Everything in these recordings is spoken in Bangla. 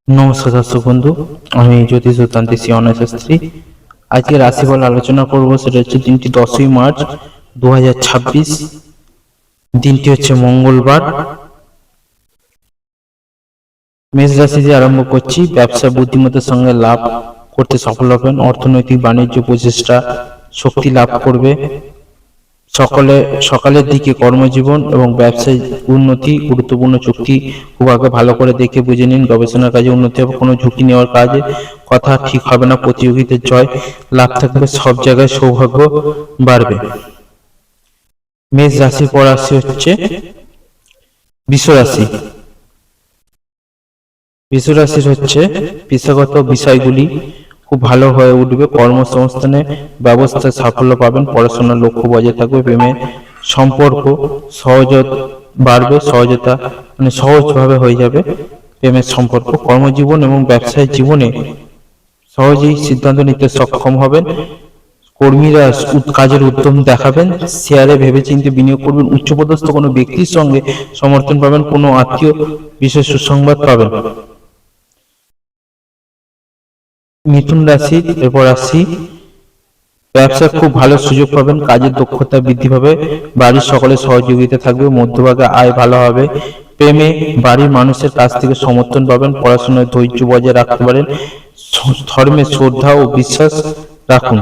নমস্কার দর্শক বন্ধু, আমি জ্যোতিষতান্ত্রিক শ্রী অনয় শাস্ত্রী। আজকে রাশিফল আলোচনা করব। সেটা হচ্ছে দিনটি 10ই মার্চ 2026। দিনটি হচ্ছে মঙ্গলবার। মেষ রাশি দিয়ে আরম্ভ করছি। ব্যবসা বুদ্ধিমত্তার সঙ্গে লাভ করতে সফল হবেন। অর্থনৈতিক বাণিজ্য প্রচেষ্টা শক্তি লাভ করবে। সকালের দিকে কর্মজীবন এবং ব্যবসায় উন্নতি। গুরুত্বপূর্ণ চুক্তি খুব আগে ভালো করে দেখে বুঝে নিন। গবেষণার কাজে উন্নতি হবে। কোনো ঝুঁকি নেওয়ার কাজে কথা ঠিক হবে না। প্রতিযোগিতার জয় লাভ থাকবে। সব জায়গায় সৌভাগ্য বাড়বে। মেষ রাশির পর রাশি হচ্ছে বৃষ রাশি। বৃষ রাশির হচ্ছে পেশাগত বিষয়গুলি খুব ভালো হয়ে উঠবে। কর্মসংস্থানে ব্যবস্থায় সাফল্য পাবেন। পড়াশোনার লক্ষ্য বজায় থাকবে। প্রেমে সম্পর্ক সহজ বাড়বে। সহজভাবে হয়ে যাবে প্রেমের সম্পর্ক। কর্মজীবন এবং ব্যবসায়িক জীবনে সহজেই সিদ্ধান্ত নিতে সক্ষম হবেন। কর্মীরা কাজের উদ্যম দেখাবেন। শেয়ারে ভেবেচিন্তে বিনিয়োগ করবেন। উচ্চপদস্থ কোনো ব্যক্তির সঙ্গে সমর্থন পাবেন। কোনো আত্মীয় বিশেষ সুসংবাদ পাবেন। মিথুন রাশি এরপর আসি। ব্যবসায় খুব ভালো সুযোগ পাবেন। কাজের দক্ষতা বৃদ্ধি পাবে। বাড়ির সকলের সহযোগিতা থাকবে। মধ্যভাগে আয় ভালো হবে। প্রেমে বাড়ির মানুষের কাছ থেকে সমর্থন পাবেন। পড়াশোনায় ধৈর্য বজায় রাখতে পারেন। ধর্মে শ্রদ্ধা ও বিশ্বাস রাখুন।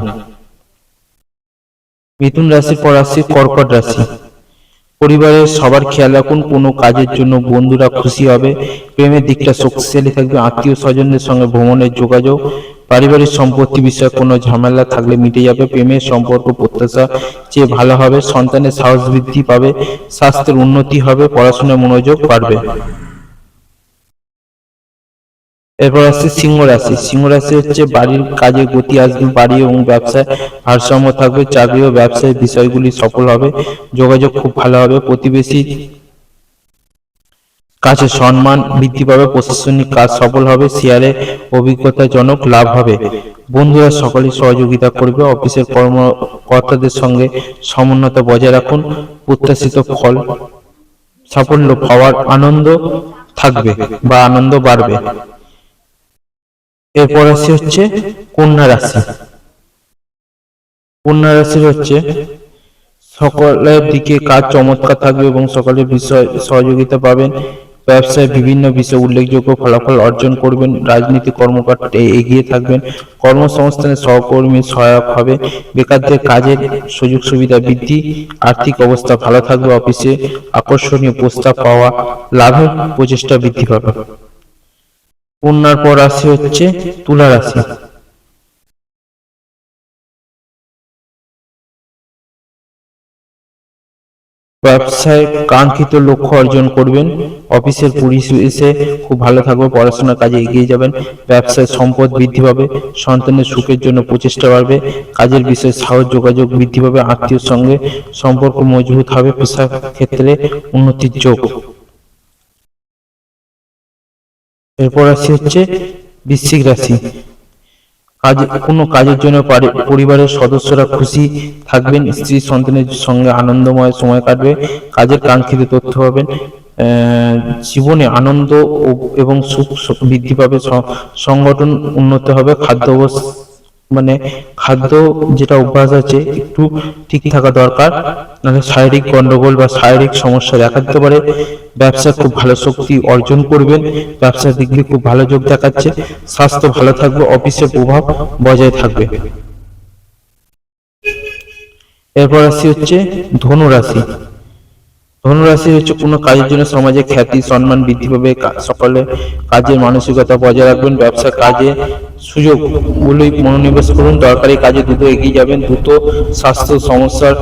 মিথুন রাশির পর আসি কর্কট রাশি। পরিবারের সবার খেয়াল রাখুন। কোনো কাজের জন্য বন্ধুরা খুশি হবে। প্রেমের দিকটা শক্তিশালী থাকবে। আত্মীয় স্বজনদের সঙ্গে ভ্রমণের যোগাযোগ। পারিবারিক সম্পত্তি বিষয়ে কোনো ঝামেলা থাকলে মিটে যাবে। প্রেমের সম্পর্ক প্রত্যাশা চেয়ে ভালো হবে। সন্তানের সাহস বৃদ্ধি পাবে। স্বাস্থ্যের উন্নতি হবে। পড়াশোনায় মনোযোগ বাড়বে। এরপর আসছে সিংহ রাশি। সিংহ রাশি হচ্ছে বাড়ির কাজে গতি আসবে। বাড়ি এবং ব্যবসায় ভারসাম্য থাকবে। চাকরি ও ব্যবসায় বিষয়গুলি সফল হবে। যোগাযোগ খুব ভালো হবে। প্রতিবেশী কাছে সম্মান বৃদ্ধি পাবে। প্রশাসনিক কাজ সফল হবে। শেয়ারে অভিজ্ঞতাজনক লাভ হবে। বন্ধুরা সকলেই সহযোগিতা করবে। অফিসের কর্মকর্তাদের সঙ্গে সমন্বয়তা বজায় রাখুন। প্রত্যাশিত ফল সাফল্য পাওয়ার আনন্দ থাকবে বা আনন্দ বাড়বে। এরপর রাশি হচ্ছে কন্যা রাশি। কন্যা রাশির হচ্ছে সকলের দিকে কাজ চমৎকার থাকবে এবং সকলের বিষয় সহযোগিতা পাবেন। ব্যবসায় বিভিন্ন বিষয়ে উল্লেখযোগ্য ফলাফল অর্জন করবেন। রাজনীতি কর্মকর্তা এগিয়ে থাকবেন। কর্মসংস্থানে সহকর্মী সহায়ক হবে। বেকারদের কাজের সুযোগ সুবিধা বৃদ্ধি। আর্থিক অবস্থা ভালো থাকবে। অফিসে আকর্ষণীয় প্রস্তাব পাওয়া লাভের প্রচেষ্টা বৃদ্ধি পাবে। কন্যার পর রাশি হচ্ছে তুলা রাশি। ব্যবসায় কাঙ্ক্ষিত লক্ষ্য অর্জন করবেন। অফিসের পরিবেশে খুব ভালো থাকবে। পড়াশোনার কাজে এগিয়ে যাবেন। ব্যবসায় সম্পদ বৃদ্ধি পাবে। সন্তানের সুখের জন্য প্রচেষ্টা বাড়বে। কাজের বিষয়ে সাহস যোগাযোগ বৃদ্ধি পাবে। আত্মীয়র সঙ্গে সম্পর্ক মজবুত হবে। পেশা ক্ষেত্রে উন্নতির যোগ। এরপর রাশি হচ্ছে বৃশ্চিক রাশি। কোনো কাজের জন্য পরিবারের সদস্যরা খুশি থাকবেন। স্ত্রী সন্তানের সঙ্গে আনন্দময় সময় কাটবে। কাজের কাঙ্ক্ষিত তথ্য পাবেন। জীবনে আনন্দ এবং সুখ বৃদ্ধি পাবে। সংগঠন উন্নত হবে। খাদ্য যেটা অভ্যাস আছে একটু ঠিক থাকা দরকার, নাহলে শারীরিক গন্ডগোল বা শারীরিক সমস্যা দেখা দিতে পারে। ব্যবসা খুব ভালো শক্তি অর্জন করবেন। ব্যবসার দিক দিয়ে খুব ভালো যোগ দেখাচ্ছে। স্বাস্থ্য ভালো থাকবে। অফিসের প্রভাব বজায় থাকবে। এরপর রাশি হচ্ছে ধনু রাশি। ধনুরাশি হচ্ছে কোনো কাজের জন্য সমাজে খ্যাতি সম্মান বৃদ্ধি পাবে। সকলে কাজের মানসিকতা বজায় রাখবেন। ব্যবসা কাজে সুযোগ গুলি মনোনিবেশ করুন। দরকারি কাজে দ্রুত এগিয়ে যাবেন। দ্রুত স্বাস্থ্য সমস্যার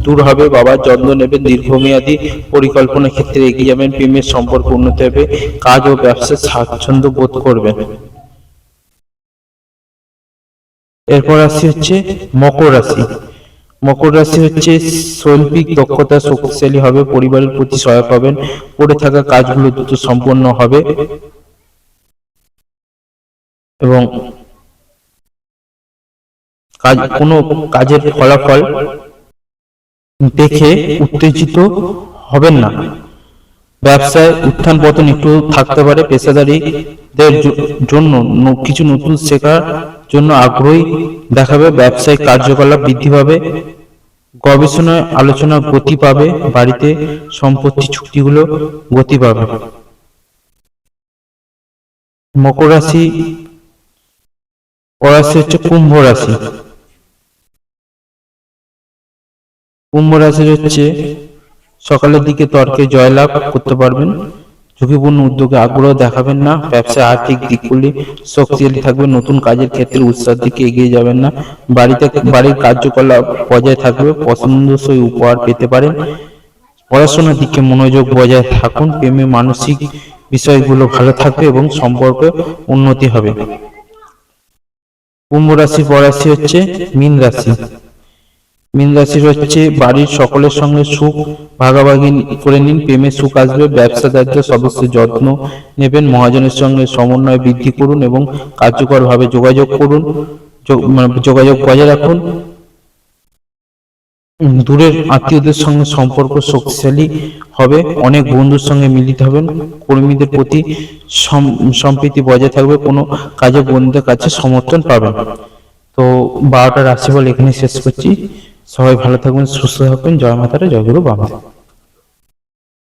দূর হবে। বাবার যত্ন নেবেন। দীর্ঘমেয়াদী পরিকল্পনার ক্ষেত্রে এগিয়ে যাবেন। প্রেমের সম্পর্ক উন্নতি হবে। কাজ ও ব্যবসায় স্বাচ্ছন্দ্য বোধ করবেন। এরপর রাশি হচ্ছে মকর রাশি। মকর রাশি হচ্ছে শৈল্পিক দক্ষতা শক্তিশালী হবে। পরিবারের প্রতি সহায়ক হবেন। পড়ে থাকা কাজগুলো দ্রুত সম্পন্ন হবে এবং কোনো কাজের ফলাফল দেখে উত্তেজিত হবেন না। ব্যবসায় উত্থান পতন একটু থাকতে পারে। পেশাদারি জন্য কিছু নতুন শেখার জন্য আগ্রহী দেখাবে, ব্যবসায়িক কার্যকলাপ বৃদ্ধি পাবে, গবেষণায় আলোচনা গতি পাবে, বাড়িতে সম্পত্তি চুক্তিগুলো গতি পাবে। মকর রাশি পরাশি হচ্ছে কুম্ভ রাশি। কুম্ভ রাশি হচ্ছে সকালের দিকে তর্কে জয়লাভ করতে পারবেন, ঝুঁকিপূর্ণ উদ্যোগে আগ্রহ দেখাবেন না, ব্যবসায় আর্থিক দিকগুলি শক্তিশালী থাকবে, নতুন কাজের ক্ষেত্রে উৎসাহের দিকে এগিয়ে যাবেন না, বাড়ির কার্যকলাপ বজায় থাকবে, পছন্দসই উপহার পেতে পারেন, পড়াশোনার দিকে মনোযোগ বজায় থাকুন, প্রেমে মানসিক বিষয়গুলো ভালো থাকবে এবং সম্পর্কে উন্নতি হবে। কুম্ভ রাশি পরাশি হচ্ছে মীন রাশি। মীন রাশির হচ্ছে বাড়ির সকলের সঙ্গে সুখ ভাগাভাগি করে নিন, প্রেমে সুখ আসবে, ব্যবসাদারদের সদস্যের যত্ন নেবেন, মহাজনের সঙ্গে সমন্বয় বৃদ্ধি করুন এবং কার্যকরভাবে যোগাযোগ করুন, যোগাযোগ বজায় রাখুন। দূরের আত্মীয়দের সঙ্গে সম্পর্ক শক্তিশালী হবে, অনেক বন্ধুর সঙ্গে মিলিত হবেন, কর্মীদের প্রতি সম্প্রীতি বজায় থাকবে, কোনো কাজে বন্ধুদের কাছে সমর্থন পাবেন। তো 12টা রাশিফল এখানে শেষ করছি। সবাই ভালো থাকবেন, সুস্থ থাকবেন। জয় মাতারা, জয় গুরু বাবা।